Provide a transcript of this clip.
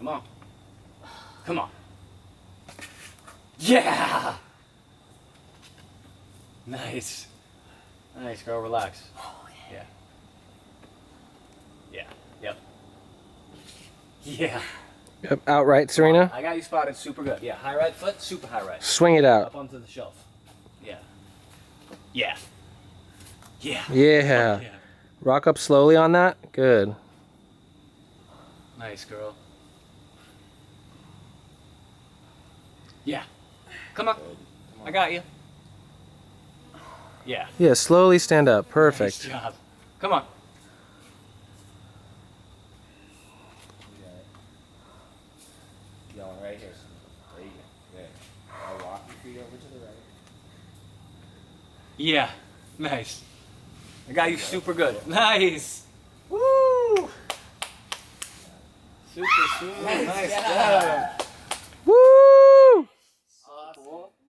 Come on. Come on. Yeah! Nice. Nice, girl. Relax. Yeah. Yeah. Yep. Yeah. Yep. Outright, Serena. I got you spotted super good. Yeah. High right foot, super high right. Swing it out. Up onto the shelf. Yeah. Yeah. Yeah. Yeah. Yeah. Rock up slowly on that. Good. Nice, girl. Yeah. Come on. I got you. Yeah. Yeah, slowly stand up. Perfect. Nice job. Come on. Going right here. There you go. Good. Now walk your feet over to the right. Yeah. Nice. I got you super good. Nice. Woo! Super, super. Nice job.